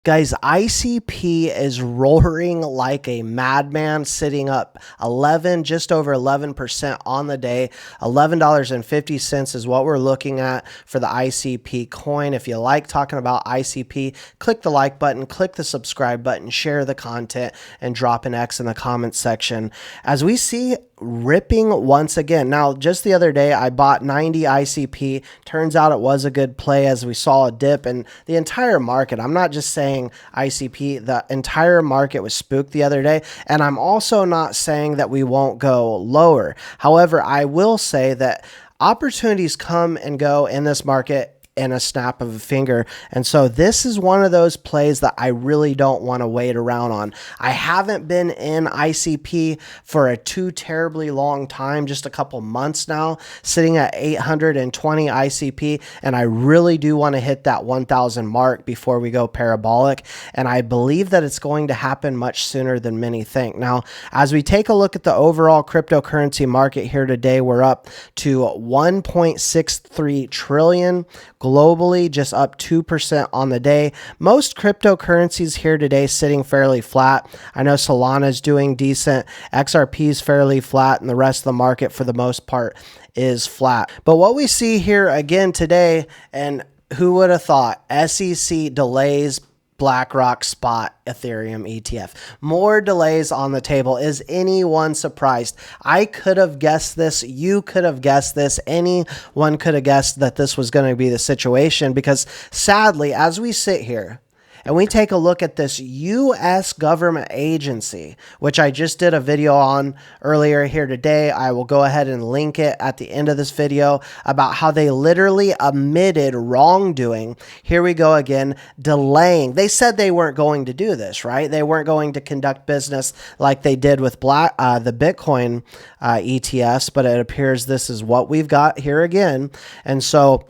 Guys, ICP is roaring like a madman, sitting up just over 11% on the day. $11.50 is what we're looking at for the ICP coin. If you like talking about ICP, click the like button, click the subscribe button, share the content, and drop an X in the comments section. As we see ripping once again. Now, just the other day, I bought 90 ICP. Turns out it was a good play as we saw a dip in the entire market. I'm not just saying ICP, the entire market was spooked the other day. And I'm also not saying that we won't go lower. However, I will say that opportunities come and go in this market in a snap of a finger. And so this is one of those plays that I really don't want to wait around on. I haven't been in ICP for a too terribly long time, just a couple months now, sitting at 820 ICP. And I really do want to hit that 1,000 mark before we go parabolic. And I believe that it's going to happen much sooner than many think. Now, as we take a look at the overall cryptocurrency market here today, we're up to 1.63 trillion. Globally, just up 2% on the day. Most cryptocurrencies here today sitting fairly flat. I know Solana is doing decent. XRP is fairly flat, and the rest of the market for the most part is flat. But what we see here again today, and who would have thought, SEC delays BlackRock spot Ethereum ETF. More delays on the table. Is anyone surprised? I could have guessed this. You could have guessed this. Anyone could have guessed that this was going to be the situation, because sadly, as we sit here and we take a look at this U.S. government agency, which I just did a video on earlier here today. I will go ahead and link it at the end of this video about how they literally admitted wrongdoing. Here we go again, delaying. They said they weren't going to do this, right? They weren't going to conduct business like they did with the Bitcoin ETFs, but it appears this is what we've got here again. And so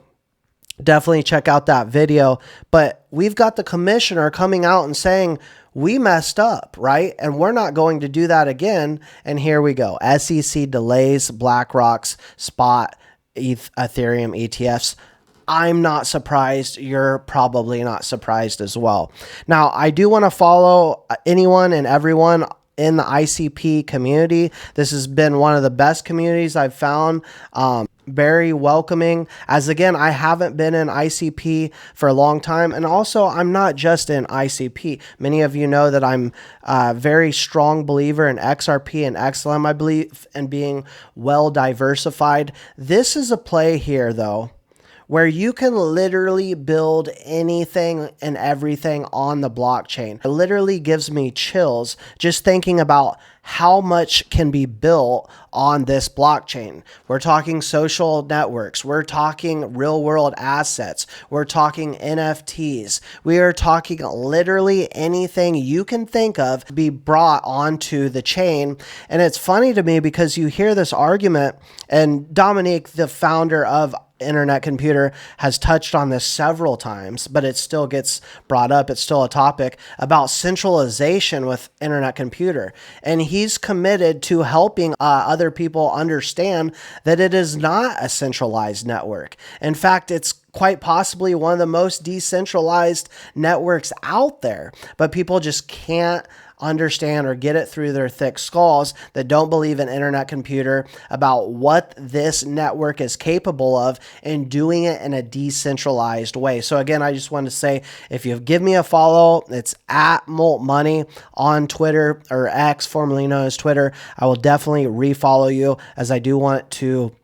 definitely check out that video. But we've got the commissioner coming out and saying, we messed up, right? And we're not going to do that again. And here we go. SEC delays BlackRock's spot Ethereum ETFs. I'm not surprised. You're probably not surprised as well. Now, I do want to follow anyone and everyone in the ICP community. This has been one of the best communities I've found. Very welcoming, as again, I haven't been in ICP for a long time. And also, I'm not just in ICP. Many of you know that I'm a very strong believer in XRP and XLM. I believe in being well diversified. This is a play here, though, where you can literally build anything and everything on the blockchain. It literally gives me chills just thinking about how much can be built on this blockchain. We're talking social networks. We're talking real world assets. We're talking NFTs. We are talking literally anything you can think of to be brought onto the chain. And it's funny to me because you hear this argument, and Dominique, the founder of Internet Computer, has touched on this several times, but it still gets brought up. It's still a topic about centralization with Internet Computer. And he's committed to helping other people understand that it is not a centralized network. In fact, it's quite possibly one of the most decentralized networks out there, but people just can't understand or get it through their thick skulls that don't believe in Internet Computer about what this network is capable of and doing it in a decentralized way. So again, I just wanted to say, if you give me a follow, it's at moltmoney on Twitter, or X, formerly known as Twitter. I will definitely refollow you, as I do want to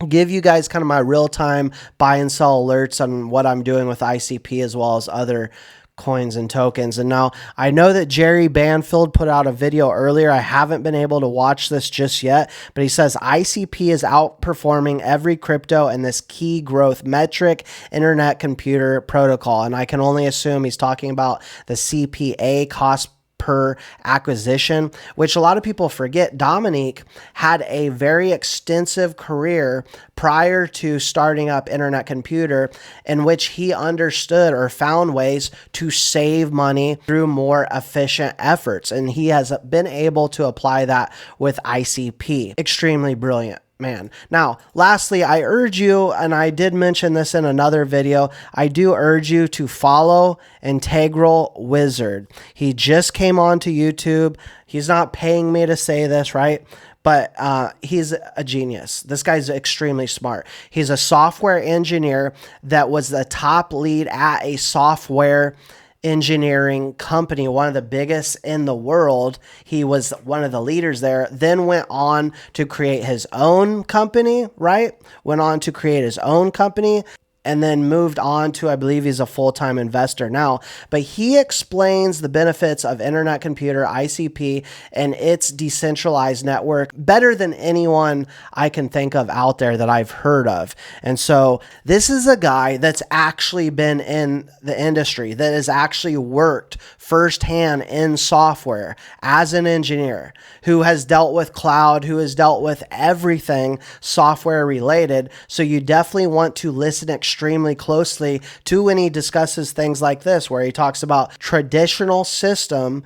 give you guys kind of my real-time buy and sell alerts on what I'm doing with ICP as well as other coins and tokens. And now I know that Jerry Banfield put out a video earlier. I haven't been able to watch this just yet, but he says ICP is outperforming every crypto in this key growth metric, Internet Computer Protocol. And I can only assume he's talking about the CPA, cost per acquisition, which a lot of people forget. Dominique had a very extensive career prior to starting up Internet Computer, in which he understood or found ways to save money through more efficient efforts. And he has been able to apply that with ICP. Extremely brilliant man. Now, lastly, I urge you, and I did mention this in another video, I do urge you to follow Integral Wizard. He just came onto YouTube. He's not paying me to say this, right? But he's a genius. This guy's extremely smart. He's a software engineer that was the top lead at a software engineering company, one of the biggest in the world. He was one of the leaders there, then went on to create his own company, right? Went on to create his own company, and then moved on to, I believe he's a full-time investor now. But he explains the benefits of internet computer, ICP, and its decentralized network better than anyone I can think of out there that I've heard of. And so this is a guy that's actually been in the industry, that has actually worked firsthand in software as an engineer, who has dealt with cloud, who has dealt with everything software related. So you definitely want to listen extremely closely to when he discusses things like this, where he talks about traditional system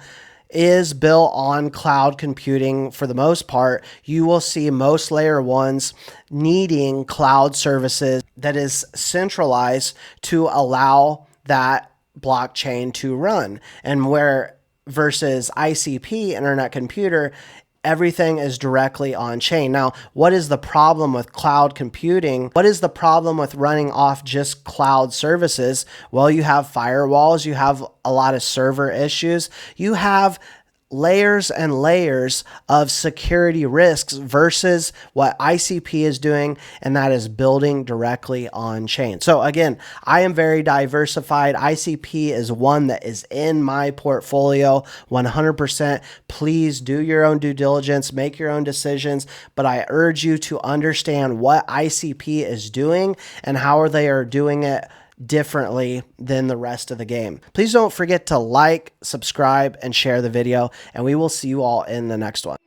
is built on cloud computing for the most part. You will see most layer ones needing cloud services that is centralized to allow that blockchain to run. And where versus ICP, internet computer, everything is directly on chain. Now, what is the problem with cloud computing? What is the problem with running off just cloud services? Well, you have firewalls, you have a lot of server issues, you have layers and layers of security risks versus what ICP is doing, and that is building directly on chain. So again, I am very diversified. ICP is one that is in my portfolio 100%. Please do your own due diligence, make your own decisions, but I urge you to understand what ICP is doing and how they are doing it differently than the rest of the game. Please don't forget to like, subscribe, and share the video, and we will see you all in the next one.